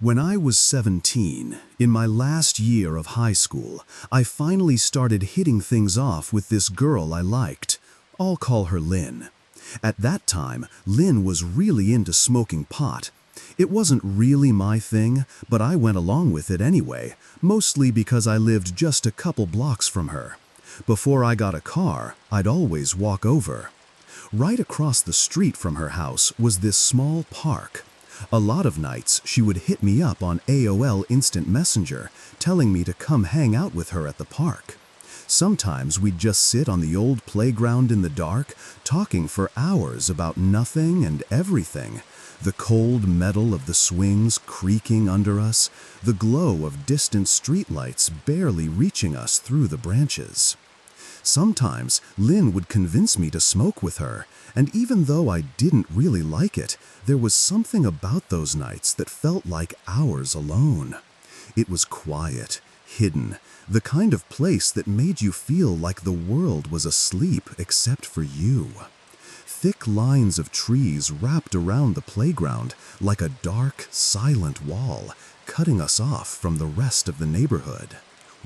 When I was 17, in my last year of high school, I finally started hitting things off with this girl I liked. I'll call her Lynn. At that time, Lynn was really into smoking pot. It wasn't really my thing, but I went along with it anyway, mostly because I lived just a couple blocks from her. Before I got a car, I'd always walk over. Right across the street from her house was this small park. A lot of nights, she would hit me up on AOL Instant Messenger, telling me to come hang out with her at the park. Sometimes we'd just sit on the old playground in the dark, talking for hours about nothing and everything. The cold metal of the swings creaking under us, the glow of distant streetlights barely reaching us through the branches. Sometimes Lynn would convince me to smoke with her, and even though I didn't really like it, there was something about those nights that felt like hours alone. It was quiet, hidden, the kind of place that made you feel like the world was asleep except for you. Thick lines of trees wrapped around the playground like a dark, silent wall, cutting us off from the rest of the neighborhood.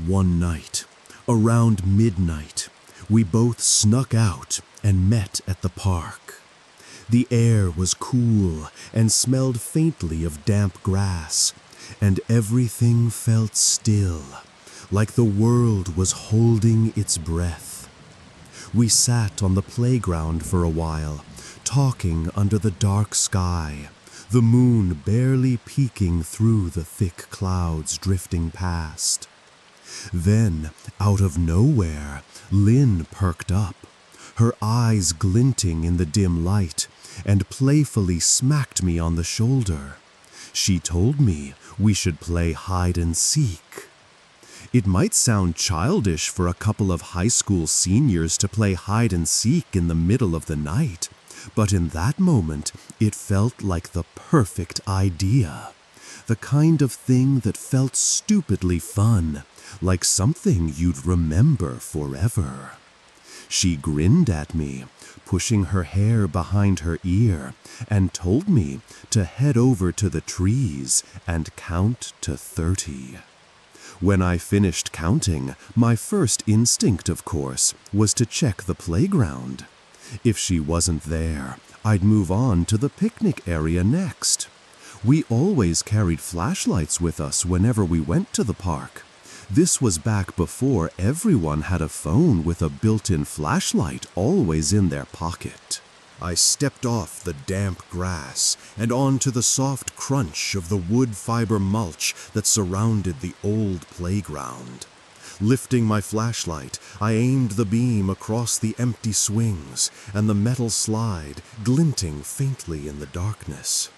One night, around midnight, we both snuck out and met at the park. The air was cool and smelled faintly of damp grass, and everything felt still, like the world was holding its breath. We sat on the playground for a while, talking under the dark sky, the moon barely peeking through the thick clouds drifting past. Then, out of nowhere, Lynn perked up, her eyes glinting in the dim light, and playfully smacked me on the shoulder. She told me we should play hide and seek. It might sound childish for a couple of high school seniors to play hide and seek in the middle of the night, but in that moment, it felt like the perfect idea. The kind of thing that felt stupidly fun, like something you'd remember forever. She grinned at me, pushing her hair behind her ear, and told me to head over to the trees and count to 30. When I finished counting, my first instinct, of course, was to check the playground. If she wasn't there, I'd move on to the picnic area next. We always carried flashlights with us whenever we went to the park. This was back before everyone had a phone with a built-in flashlight always in their pocket. I stepped off the damp grass and onto the soft crunch of the wood fiber mulch that surrounded the old playground. Lifting my flashlight, I aimed the beam across the empty swings and the metal slide glinting faintly in the darkness.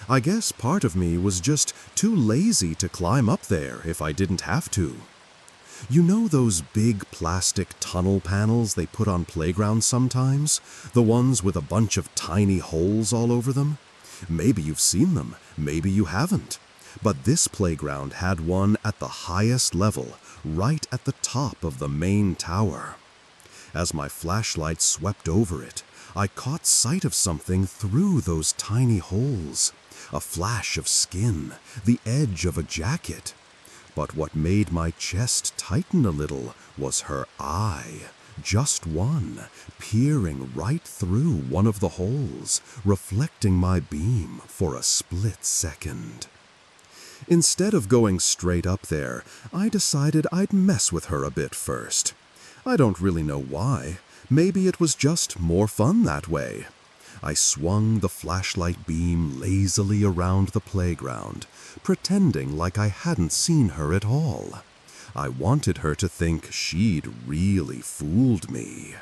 I guess part of me was just too lazy to climb up there if I didn't have to. You know those big plastic tunnel panels they put on playgrounds sometimes? The ones with a bunch of tiny holes all over them? Maybe you've seen them, maybe you haven't. But this playground had one at the highest level, right at the top of the main tower. As my flashlight swept over it, I caught sight of something through those tiny holes. A flash of skin, the edge of a jacket. But what made my chest tighten a little was her eye, just one, peering right through one of the holes, reflecting my beam for a split second. Instead of going straight up there, I decided I'd mess with her a bit first. I don't really know why. Maybe it was just more fun that way. I swung the flashlight beam lazily around the playground, pretending like I hadn't seen her at all. I wanted her to think she'd really fooled me.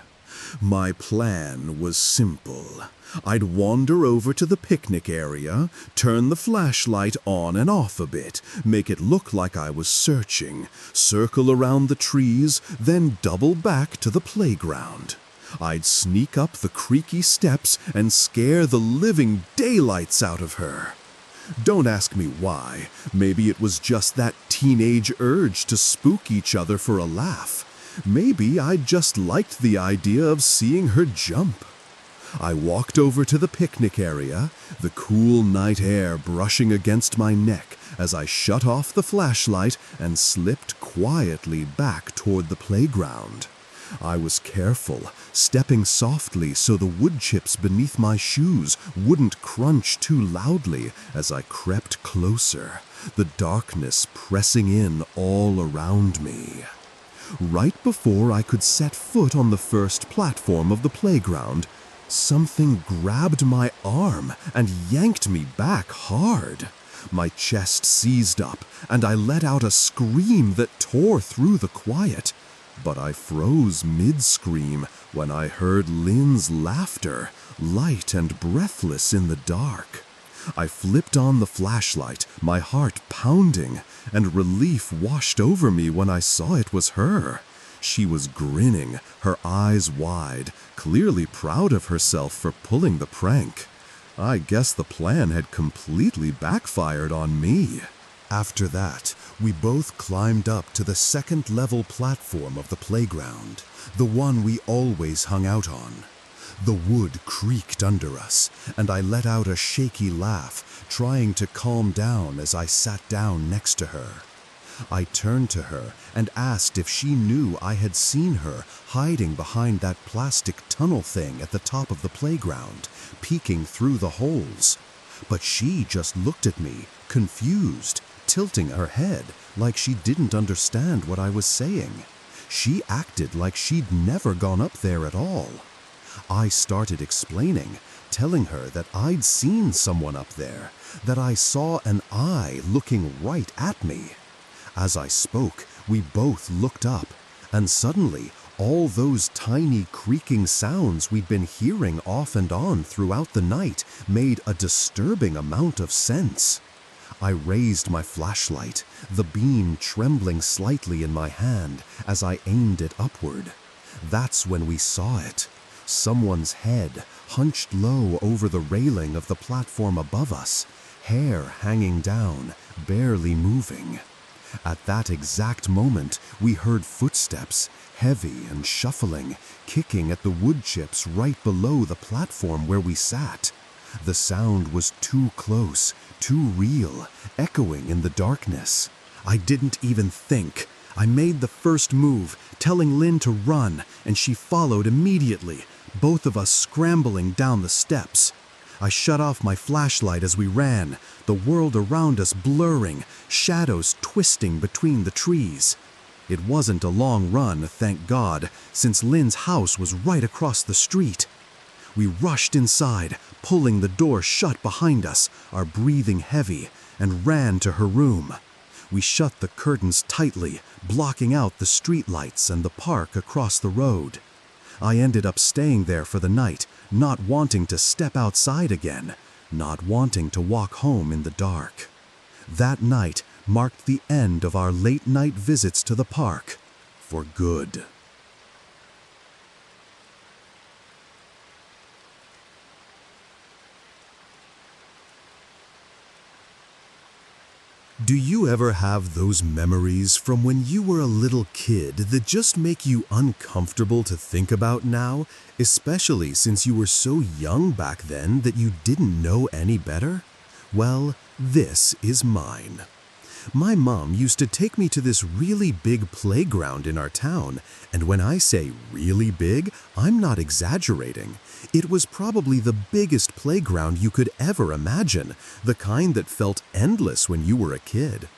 My plan was simple. I'd wander over to the picnic area, turn the flashlight on and off a bit, make it look like I was searching, circle around the trees, then double back to the playground. I'd sneak up the creaky steps and scare the living daylights out of her. Don't ask me why. Maybe it was just that teenage urge to spook each other for a laugh. Maybe I just liked the idea of seeing her jump. I walked over to the picnic area, the cool night air brushing against my neck as I shut off the flashlight and slipped quietly back toward the playground. I was careful, stepping softly so the wood chips beneath my shoes wouldn't crunch too loudly as I crept closer, the darkness pressing in all around me. Right before I could set foot on the first platform of the playground, something grabbed my arm and yanked me back hard. My chest seized up, and I let out a scream that tore through the quiet. But I froze mid-scream when I heard Lynn's laughter, light and breathless in the dark. I flipped on the flashlight, my heart pounding, and relief washed over me when I saw it was her. She was grinning, her eyes wide, clearly proud of herself for pulling the prank. I guess the plan had completely backfired on me. After that, we both climbed up to the second-level platform of the playground, the one we always hung out on. The wood creaked under us, and I let out a shaky laugh, trying to calm down as I sat down next to her. I turned to her and asked if she knew I had seen her hiding behind that plastic tunnel thing at the top of the playground, peeking through the holes. But she just looked at me, confused, tilting her head like she didn't understand what I was saying. She acted like she'd never gone up there at all. I started explaining, telling her that I'd seen someone up there, that I saw an eye looking right at me. As I spoke, we both looked up, and suddenly, all those tiny creaking sounds we'd been hearing off and on throughout the night made a disturbing amount of sense. I raised my flashlight, the beam trembling slightly in my hand as I aimed it upward. That's when we saw it. Someone's head, hunched low over the railing of the platform above us, hair hanging down, barely moving. At that exact moment, we heard footsteps, heavy and shuffling, kicking at the wood chips right below the platform where we sat. The sound was too close, too real, echoing in the darkness. I didn't even think. I made the first move, telling Lynn to run, and she followed immediately, both of us scrambling down the steps. I shut off my flashlight as we ran, the world around us blurring, shadows twisting between the trees. It wasn't a long run, thank God, since Lynn's house was right across the street. We rushed inside, pulling the door shut behind us, our breathing heavy, and ran to her room. We shut the curtains tightly, blocking out the streetlights and the park across the road. I ended up staying there for the night, not wanting to step outside again, not wanting to walk home in the dark. That night marked the end of our late-night visits to the park, for good. Do you ever have those memories from when you were a little kid that just make you uncomfortable to think about now, especially since you were so young back then that you didn't know any better? Well, this is mine. My mom used to take me to this really big playground in our town, and when I say really big, I'm not exaggerating. It was probably the biggest playground you could ever imagine, the kind that felt endless when you were a kid.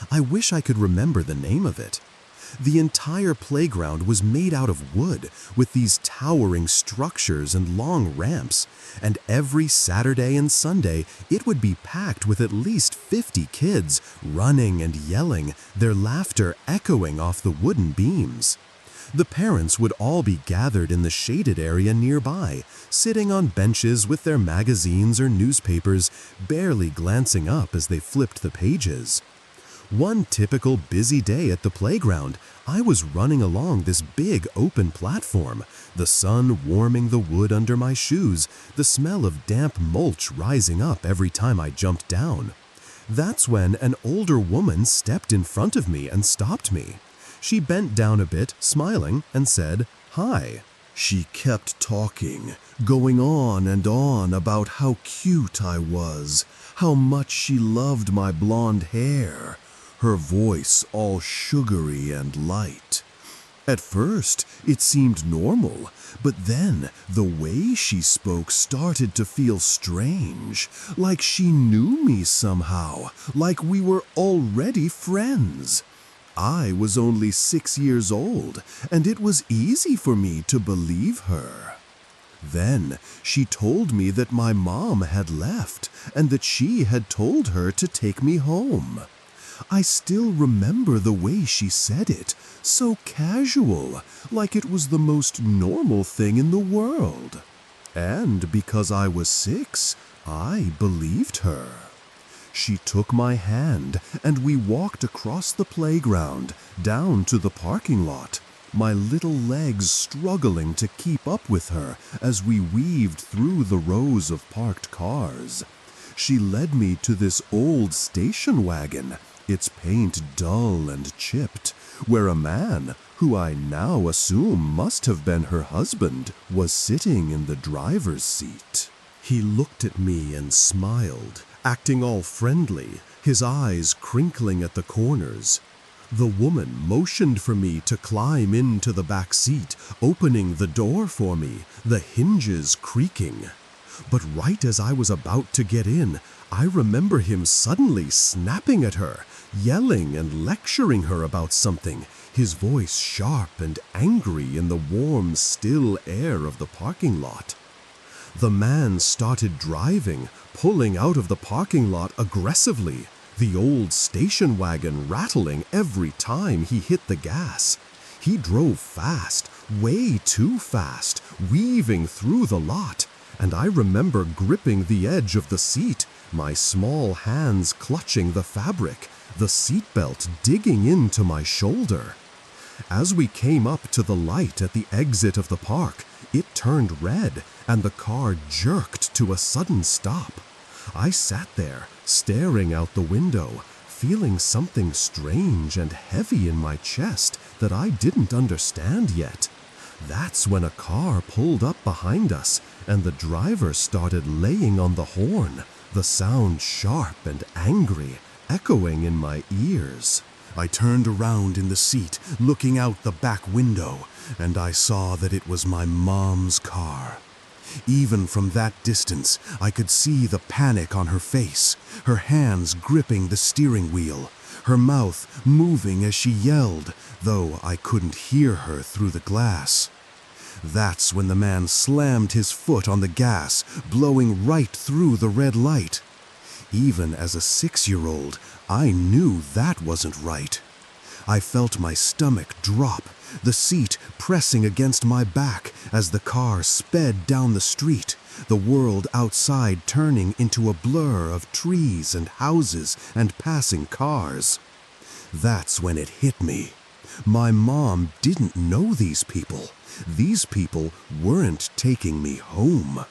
I wish I could remember the name of it. The entire playground was made out of wood, with these towering structures and long ramps, and every Saturday and Sunday it would be packed with at least 50 kids, running and yelling, their laughter echoing off the wooden beams. The parents would all be gathered in the shaded area nearby, sitting on benches with their magazines or newspapers, barely glancing up as they flipped the pages. One typical busy day at the playground, I was running along this big open platform, the sun warming the wood under my shoes, the smell of damp mulch rising up every time I jumped down. That's when an older woman stepped in front of me and stopped me. She bent down a bit, smiling, and said, "Hi." She kept talking, going on and on about how cute I was, how much she loved my blonde hair, her voice all sugary and light. At first, it seemed normal, but then the way she spoke started to feel strange, like she knew me somehow, like we were already friends. I was only 6 years old, and it was easy for me to believe her. Then she told me that my mom had left and that she had told her to take me home. I still remember the way she said it, so casual, like it was the most normal thing in the world. And because I was 6, I believed her. She took my hand and we walked across the playground, down to the parking lot, my little legs struggling to keep up with her as we weaved through the rows of parked cars. She led me to this old station wagon, its paint dull and chipped, where a man, who I now assume must have been her husband, was sitting in the driver's seat. He looked at me and smiled, acting all friendly, his eyes crinkling at the corners. The woman motioned for me to climb into the back seat, opening the door for me, the hinges creaking. But right as I was about to get in, I remember him suddenly snapping at her, yelling and lecturing her about something, his voice sharp and angry in the warm, still air of the parking lot. The man started driving, pulling out of the parking lot aggressively, the old station wagon rattling every time he hit the gas. He drove fast, way too fast, weaving through the lot, and I remember gripping the edge of the seat, my small hands clutching the fabric, the seatbelt digging into my shoulder. As we came up to the light at the exit of the park, it turned red and the car jerked to a sudden stop. I sat there, staring out the window, feeling something strange and heavy in my chest that I didn't understand yet. That's when a car pulled up behind us and the driver started laying on the horn, the sound sharp and angry, echoing in my ears. I turned around in the seat, looking out the back window, and I saw that it was my mom's car. Even from that distance, I could see the panic on her face, her hands gripping the steering wheel, her mouth moving as she yelled, though I couldn't hear her through the glass. That's when the man slammed his foot on the gas, blowing right through the red light. Even as a 6-year-old, I knew that wasn't right. I felt my stomach drop, the seat pressing against my back as the car sped down the street, the world outside turning into a blur of trees and houses and passing cars. That's when it hit me. My mom didn't know these people. These people weren't taking me home.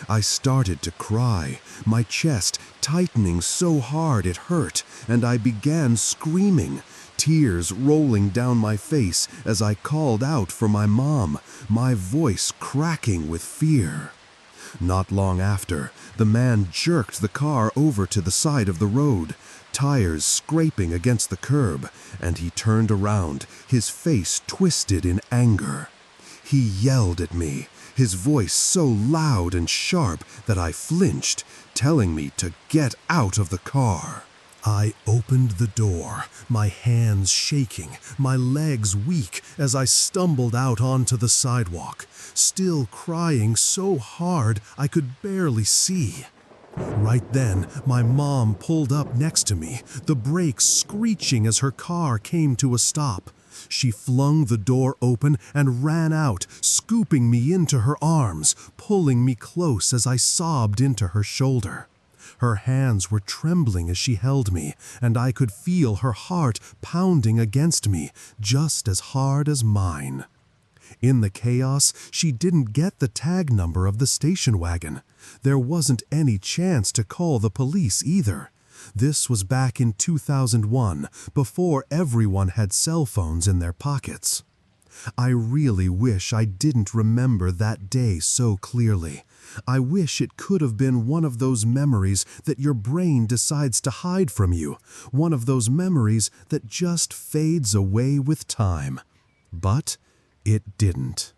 I started to cry, my chest tightening so hard it hurt, and I began screaming, tears rolling down my face as I called out for my mom, my voice cracking with fear. Not long after, the man jerked the car over to the side of the road, tires scraping against the curb, and he turned around, his face twisted in anger. He yelled at me, his voice so loud and sharp that I flinched, telling me to get out of the car. I opened the door, my hands shaking, my legs weak as I stumbled out onto the sidewalk, still crying so hard I could barely see. Right then, my mom pulled up next to me, the brakes screeching as her car came to a stop. She flung the door open and ran out, scooping me into her arms, pulling me close as I sobbed into her shoulder. Her hands were trembling as she held me, and I could feel her heart pounding against me, just as hard as mine. In the chaos, she didn't get the tag number of the station wagon. There wasn't any chance to call the police either. This was back in 2001, before everyone had cell phones in their pockets. I really wish I didn't remember that day so clearly. I wish it could have been one of those memories that your brain decides to hide from you, one of those memories that just fades away with time. But it didn't.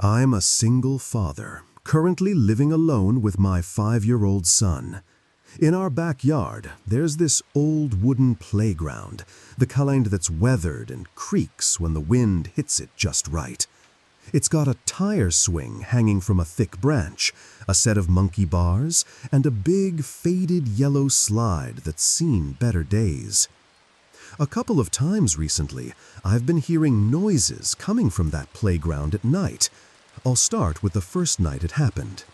I'm a single father, currently living alone with my 5-year-old son. In our backyard, there's this old wooden playground, the kind that's weathered and creaks when the wind hits it just right. It's got a tire swing hanging from a thick branch, a set of monkey bars, and a big faded yellow slide that's seen better days. A couple of times recently, I've been hearing noises coming from that playground at night. I'll start with the first night it happened.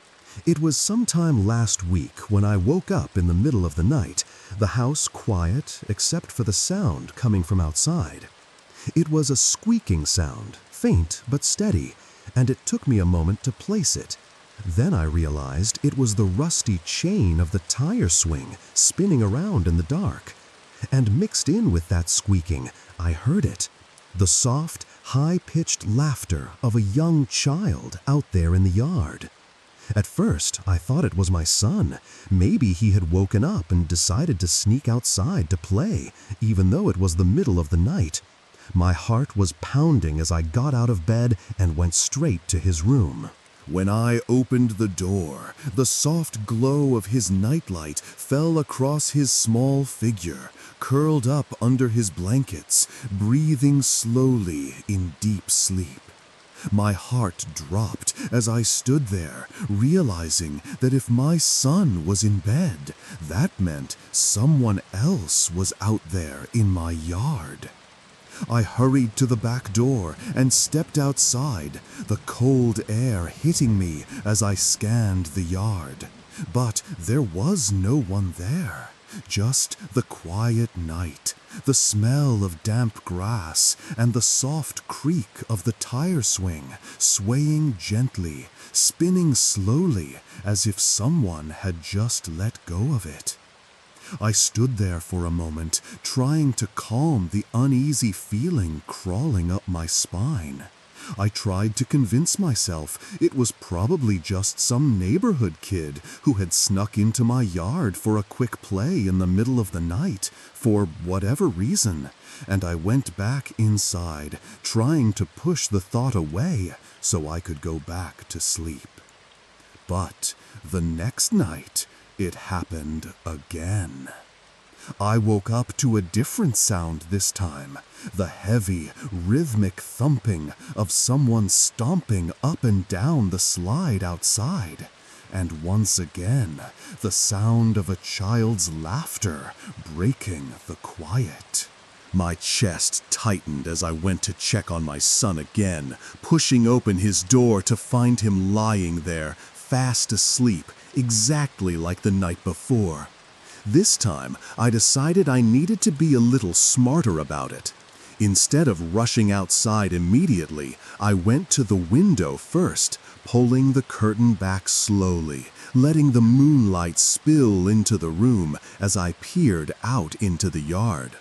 It was sometime last week when I woke up in the middle of the night, the house quiet except for the sound coming from outside. It was a squeaking sound, faint but steady, and it took me a moment to place it. Then I realized it was the rusty chain of the tire swing spinning around in the dark. And mixed in with that squeaking, I heard it. The soft, high-pitched laughter of a young child out there in the yard. At first, I thought it was my son. Maybe he had woken up and decided to sneak outside to play, even though it was the middle of the night. My heart was pounding as I got out of bed and went straight to his room. When I opened the door, the soft glow of his nightlight fell across his small figure, curled up under his blankets, breathing slowly in deep sleep. My heart dropped as I stood there, realizing that if my son was in bed, that meant someone else was out there in my yard. I hurried to the back door and stepped outside, the cold air hitting me as I scanned the yard. But there was no one there, just the quiet night, the smell of damp grass, and the soft creak of the tire swing, swaying gently, spinning slowly, as if someone had just let go of it. I stood there for a moment, trying to calm the uneasy feeling crawling up my spine. I tried to convince myself it was probably just some neighborhood kid who had snuck into my yard for a quick play in the middle of the night, for whatever reason, and I went back inside, trying to push the thought away so I could go back to sleep. But the next night, it happened again. I woke up to a different sound this time, the heavy, rhythmic thumping of someone stomping up and down the slide outside, and once again, the sound of a child's laughter breaking the quiet. My chest tightened as I went to check on my son again, pushing open his door to find him lying there, fast asleep, exactly like the night before. This time, I decided I needed to be a little smarter about it. Instead of rushing outside immediately, I went to the window first, pulling the curtain back slowly, letting the moonlight spill into the room as I peered out into the yard.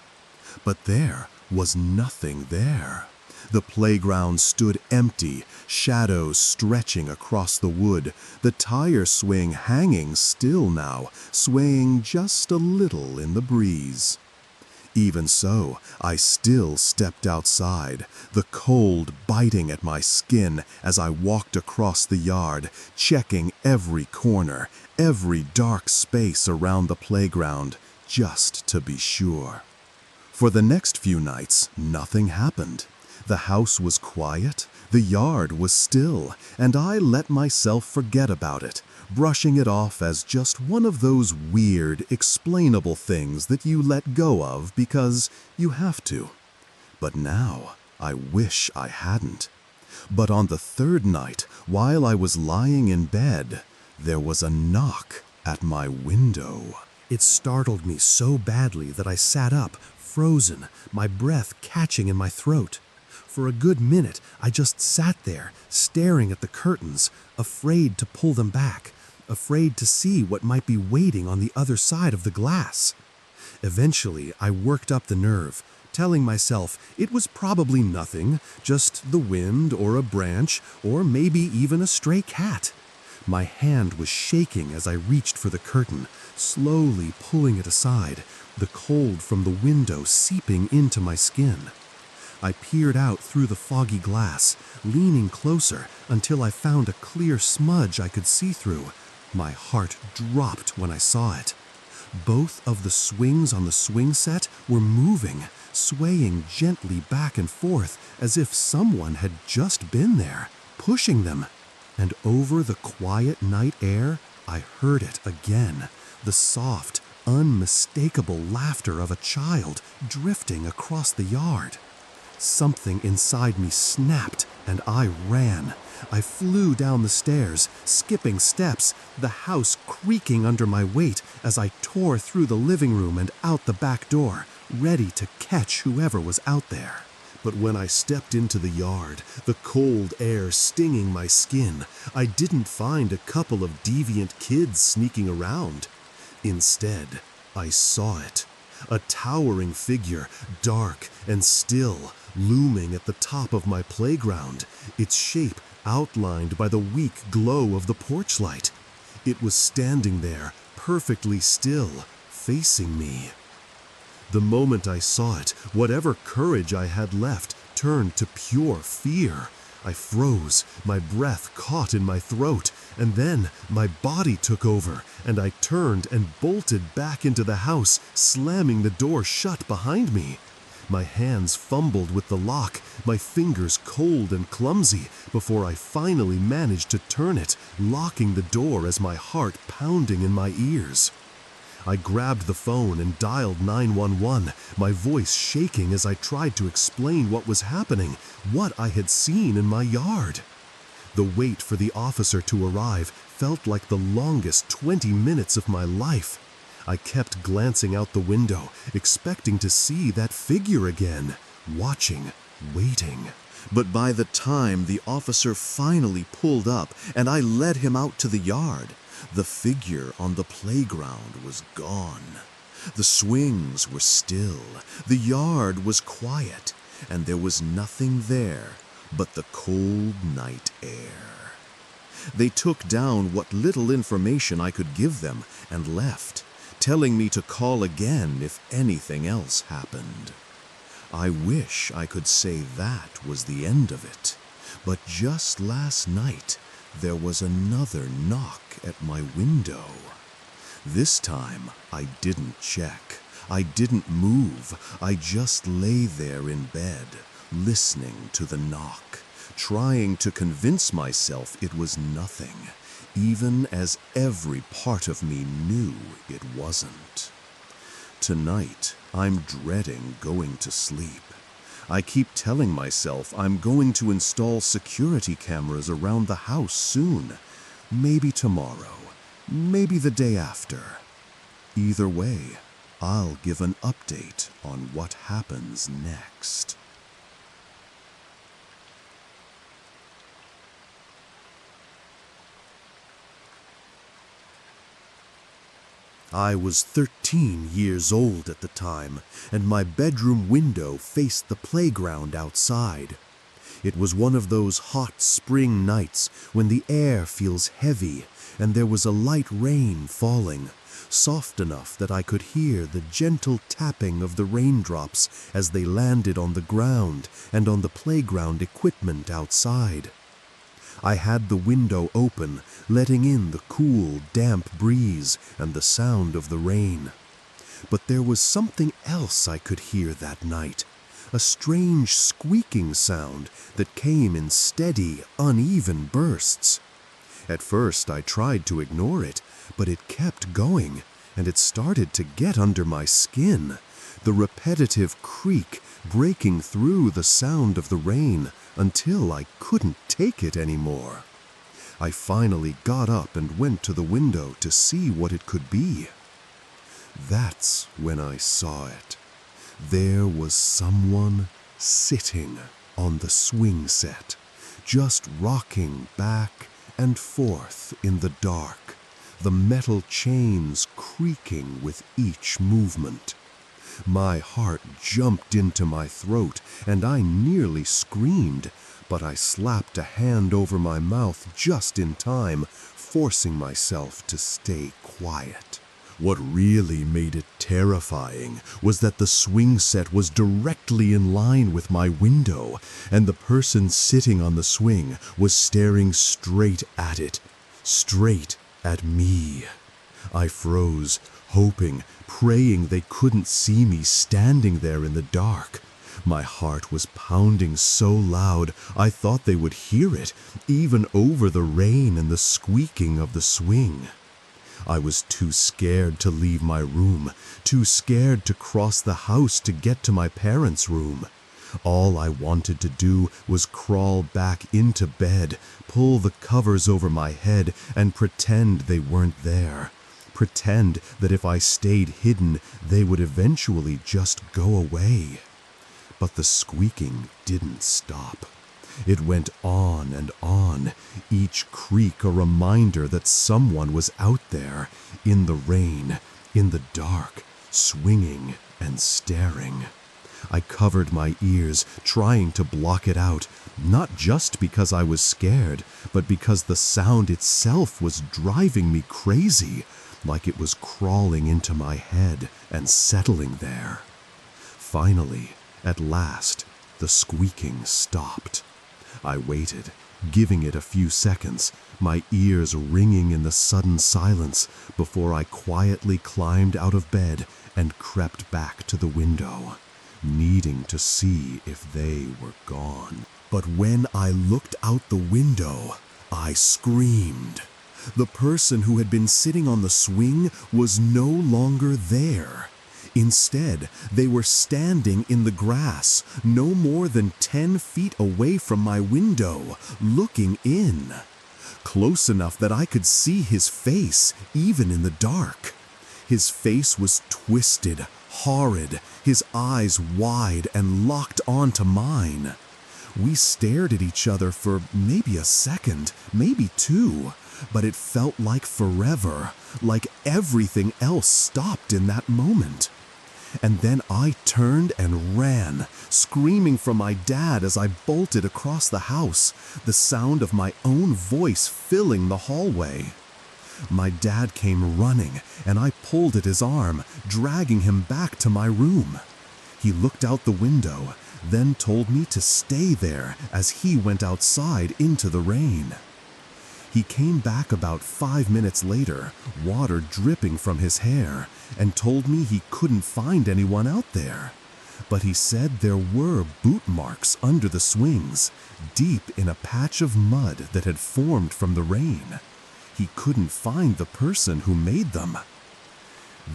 But there was nothing there. The playground stood empty, shadows stretching across the wood, the tire swing hanging still now, swaying just a little in the breeze. Even so, I still stepped outside, the cold biting at my skin as I walked across the yard, checking every corner, every dark space around the playground, just to be sure. For the next few nights, nothing happened. The house was quiet, the yard was still, and I let myself forget about it, brushing it off as just one of those weird, explainable things that you let go of because you have to. But now, I wish I hadn't. But on the third night, while I was lying in bed, there was a knock at my window. It startled me so badly that I sat up, frozen, my breath catching in my throat. For a good minute, I just sat there, staring at the curtains, afraid to pull them back. afraid to see what might be waiting on the other side of the glass. Eventually, I worked up the nerve, telling myself it was probably nothing, just the wind or a branch, or maybe even a stray cat. My hand was shaking as I reached for the curtain, slowly pulling it aside, the cold from the window seeping into my skin. I peered out through the foggy glass, leaning closer until I found a clear smudge I could see through. My heart dropped when I saw it. Both of the swings on the swing set were moving, swaying gently back and forth as if someone had just been there, pushing them. And over the quiet night air, I heard it again, the soft, unmistakable laughter of a child drifting across the yard. Something inside me snapped, and I ran. I flew down the stairs, skipping steps, the house creaking under my weight as I tore through the living room and out the back door, ready to catch whoever was out there. But when I stepped into the yard, the cold air stinging my skin, I didn't find a couple of deviant kids sneaking around. Instead, I saw it. A towering figure, dark and still, looming at the top of my playground, its shape outlined by the weak glow of the porch light. It was standing there, perfectly still, facing me. The moment I saw it, whatever courage I had left turned to pure fear. I froze, my breath caught in my throat, and then my body took over, and I turned and bolted back into the house, slamming the door shut behind me. My hands fumbled with the lock, my fingers cold and clumsy, before I finally managed to turn it, locking the door as my heart pounding in my ears. I grabbed the phone and dialed 911, my voice shaking as I tried to explain what was happening, what I had seen in my yard. The wait for the officer to arrive felt like the longest 20 minutes of my life. I kept glancing out the window, expecting to see that figure again, watching, waiting. But by the time the officer finally pulled up and I led him out to the yard, the figure on the playground was gone. The swings were still, the yard was quiet, and there was nothing there but the cold night air. They took down what little information I could give them and left, telling me to call again if anything else happened. I wish I could say that was the end of it, but just last night, there was another knock at my window. This time, I didn't check. I didn't move. I just lay there in bed, listening to the knock, trying to convince myself it was nothing, even as every part of me knew it wasn't. Tonight, I'm dreading going to sleep. I keep telling myself I'm going to install security cameras around the house soon. Maybe tomorrow, maybe the day after. Either way, I'll give an update on what happens next. I was 13 years old at the time, and my bedroom window faced the playground outside. It was one of those hot spring nights when the air feels heavy and there was a light rain falling, soft enough that I could hear the gentle tapping of the raindrops as they landed on the ground and on the playground equipment outside. I had the window open, letting in the cool, damp breeze and the sound of the rain. But there was something else I could hear that night, a strange squeaking sound that came in steady, uneven bursts. At first I tried to ignore it, but it kept going, and it started to get under my skin, the repetitive creak breaking through the sound of the rain until I couldn't take it anymore. I finally got up and went to the window to see what it could be. That's when I saw it. There was someone sitting on the swing set, just rocking back and forth in the dark, the metal chains creaking with each movement. My heart jumped into my throat, and I nearly screamed, but I slapped a hand over my mouth just in time, forcing myself to stay quiet. What really made it terrifying was that the swing set was directly in line with my window, and the person sitting on the swing was staring straight at it, straight at me. I froze, hoping, praying they couldn't see me standing there in the dark. My heart was pounding so loud I thought they would hear it, even over the rain and the squeaking of the swing. I was too scared to leave my room, too scared to cross the house to get to my parents' room. All I wanted to do was crawl back into bed, pull the covers over my head, and pretend they weren't there. Pretend that if I stayed hidden, they would eventually just go away. But the squeaking didn't stop. It went on and on, each creak a reminder that someone was out there, in the rain, in the dark, swinging and staring. I covered my ears, trying to block it out, not just because I was scared, but because the sound itself was driving me crazy, like it was crawling into my head and settling there. Finally, at last, the squeaking stopped. I waited, giving it a few seconds, my ears ringing in the sudden silence, before I quietly climbed out of bed and crept back to the window, needing to see if they were gone. But when I looked out the window, I screamed. The person who had been sitting on the swing was no longer there. Instead, they were standing in the grass, no more than 10 feet away from my window, looking in. Close enough that I could see his face, even in the dark. His face was twisted, horrid, his eyes wide and locked onto mine. We stared at each other for maybe a second, maybe two, but it felt like forever, like everything else stopped in that moment. And then I turned and ran, screaming for my dad as I bolted across the house, the sound of my own voice filling the hallway. My dad came running, and I pulled at his arm, dragging him back to my room. He looked out the window, then told me to stay there as he went outside into the rain. He came back about 5 minutes later, water dripping from his hair, and told me he couldn't find anyone out there. But he said there were boot marks under the swings, deep in a patch of mud that had formed from the rain. He couldn't find the person who made them.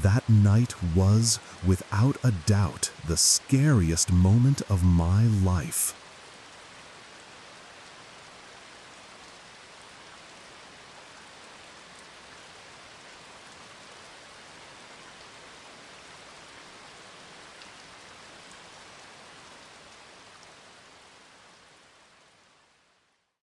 That night was, without a doubt, the scariest moment of my life.